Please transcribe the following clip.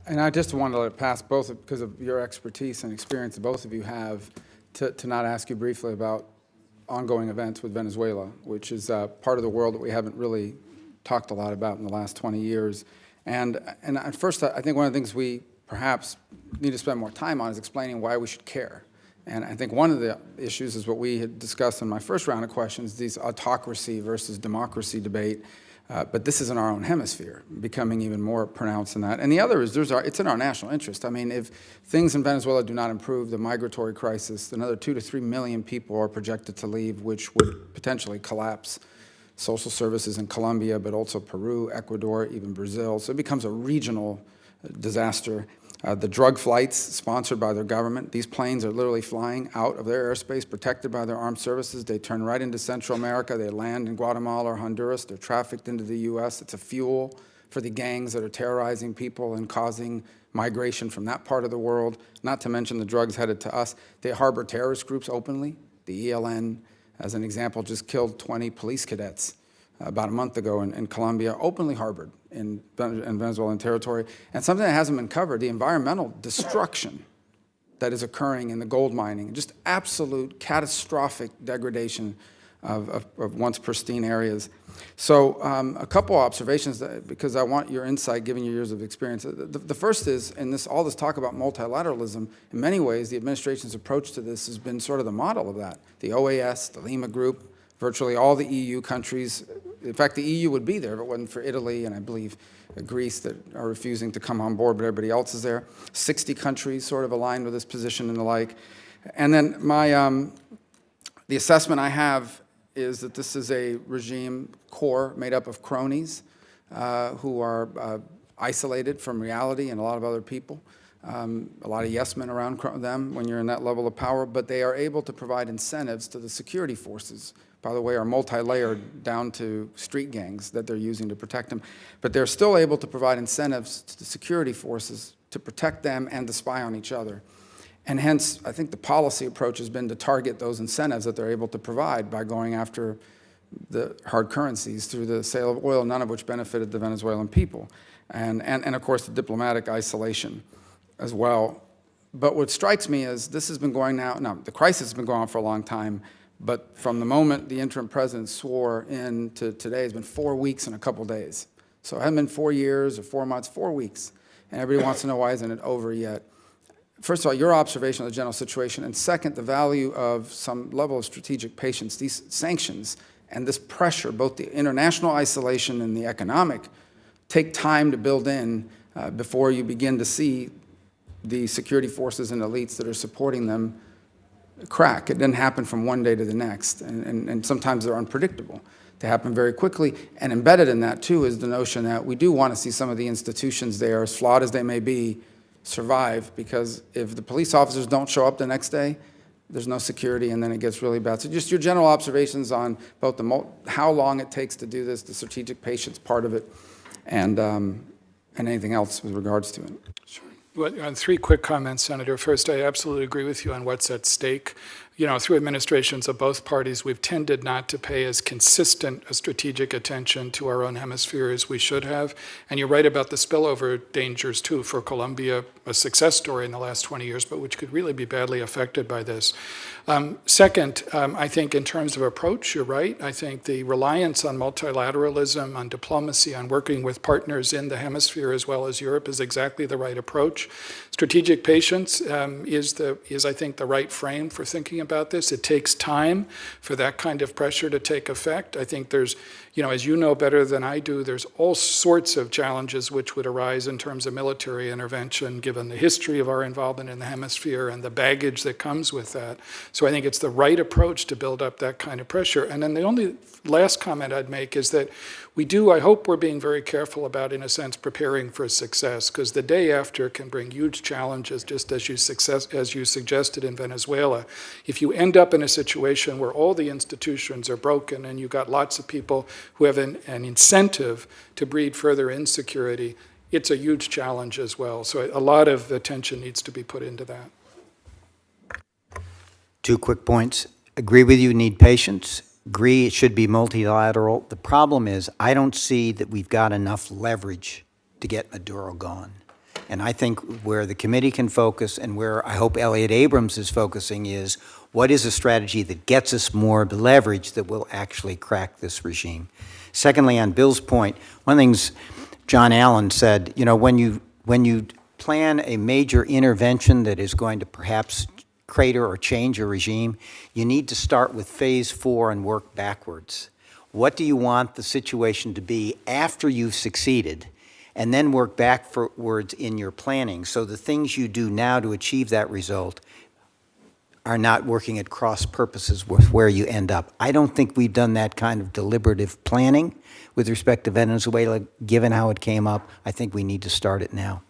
And I just wanted to let it pass, both because of your expertise and experience that both of you have, to not ask you briefly about ongoing events with Venezuela, which is part of the world that we haven't really talked a lot about in the last 20 years. And at first, I think one of the things we perhaps need to spend more time on is explaining why we should care. And I think one of the issues is what we had discussed in my first round of questions, these autocracy versus democracy debate. But this is in our own hemisphere, becoming even more pronounced in that. And the other is it's in our national interest. I mean, if things in Venezuela do not improve, the migratory crisis, another 2 to 3 million people are projected to leave, which would potentially collapse social services in Colombia, but also Peru, Ecuador, even Brazil. So it becomes a regional disaster. The drug flights sponsored by their government, these planes are literally flying out of their airspace, protected by their armed services. They turn right into Central America. They land in Guatemala or Honduras. They're trafficked into the U.S. It's a fuel for the gangs that are terrorizing people and causing migration from that part of the world, not to mention the drugs headed to us. They harbor terrorist groups openly. The ELN, as an example, just killed 20 police cadets about a month ago in Colombia, openly harbored in Venezuelan territory. And something that hasn't been covered, the environmental destruction that is occurring in the gold mining, just absolute catastrophic degradation of once pristine areas. So a couple observations, because I want your insight, given your years of experience. The first is, in all this talk about multilateralism, in many ways, the administration's approach to this has been sort of the model of that. The OAS, the Lima Group, virtually all the EU countries. In fact, the EU would be there if it wasn't for Italy and I believe Greece that are refusing to come on board, but everybody else is there. 60 countries sort of aligned with this position and the like. And then the assessment I have is that this is a regime core made up of cronies who are isolated from reality and a lot of other people. A lot of yes men around them when you're in that level of power, but they are able to provide incentives to the security forces. By the way, are multi-layered down to street gangs that they're using to protect them. But they're still able to provide incentives to the security forces to protect them and to spy on each other. And hence, I think the policy approach has been to target those incentives that they're able to provide by going after the hard currencies through the sale of oil, none of which benefited the Venezuelan people. And of course, the diplomatic isolation as well. But what strikes me is this has been going now, the crisis has been going on for a long time, but from the moment the interim president swore in to today, it's been 4 weeks and a couple days. So it hasn't been 4 years or 4 months, 4 weeks. And everybody wants to know, why isn't it over yet? First of all, your observation of the general situation, and second, the value of some level of strategic patience. These sanctions and this pressure, both the international isolation and the economic, take time to build in before you begin to see the security forces and elites that are supporting them crack. It didn't happen from one day to the next, and sometimes they're unpredictable. They happen very quickly, and embedded in that, too, is the notion that we do want to see some of the institutions there, as flawed as they may be, survive, because if the police officers don't show up the next day, there's no security, and then it gets really bad. So just your general observations on both how long it takes to do this, the strategic patience part of it, and anything else with regards to it. Sure. Well, 3 quick comments, Senator. First, I absolutely agree with you on what's at stake. You know, through administrations of both parties, we've tended not to pay as consistent a strategic attention to our own hemisphere as we should have. And you're right about the spillover dangers, too, for Colombia, a success story in the last 20 years, but which could really be badly affected by this. Second, I think in terms of approach, you're right. I think the reliance on multilateralism, on diplomacy, on working with partners in the hemisphere as well as Europe is exactly the right approach. Strategic patience is I think, the right frame for thinking about this. It takes time for that kind of pressure to take effect. I think there's, as you know better than I do, there's all sorts of challenges which would arise in terms of military intervention, given the history of our involvement in the hemisphere and the baggage that comes with that. So I think it's the right approach to build up that kind of pressure. And then the only last comment I'd make is that I hope we're being very careful about, in a sense, preparing for success, because the day after can bring huge challenges, just as you suggested in Venezuela. If you end up in a situation where all the institutions are broken and you've got lots of people who have an incentive to breed further insecurity, it's a huge challenge as well. So a lot of attention needs to be put into that. 2 quick points. Agree with you, need patience. Agree it should be multilateral. The problem is I don't see that we've got enough leverage to get Maduro gone. And I think where the committee can focus and where I hope Elliot Abrams is focusing is what is a strategy that gets us more leverage that will actually crack this regime. Secondly, on Bill's point, one of the things John Allen said, you know, when you plan a major intervention that is going to perhaps crater or change a regime, you need to start with phase 4 and work backwards. What do you want the situation to be after you've succeeded? And then work backwards in your planning. So the things you do now to achieve that result are not working at cross purposes with where you end up. I don't think we've done that kind of deliberative planning with respect to Venezuela, given how it came up. I think we need to start it now.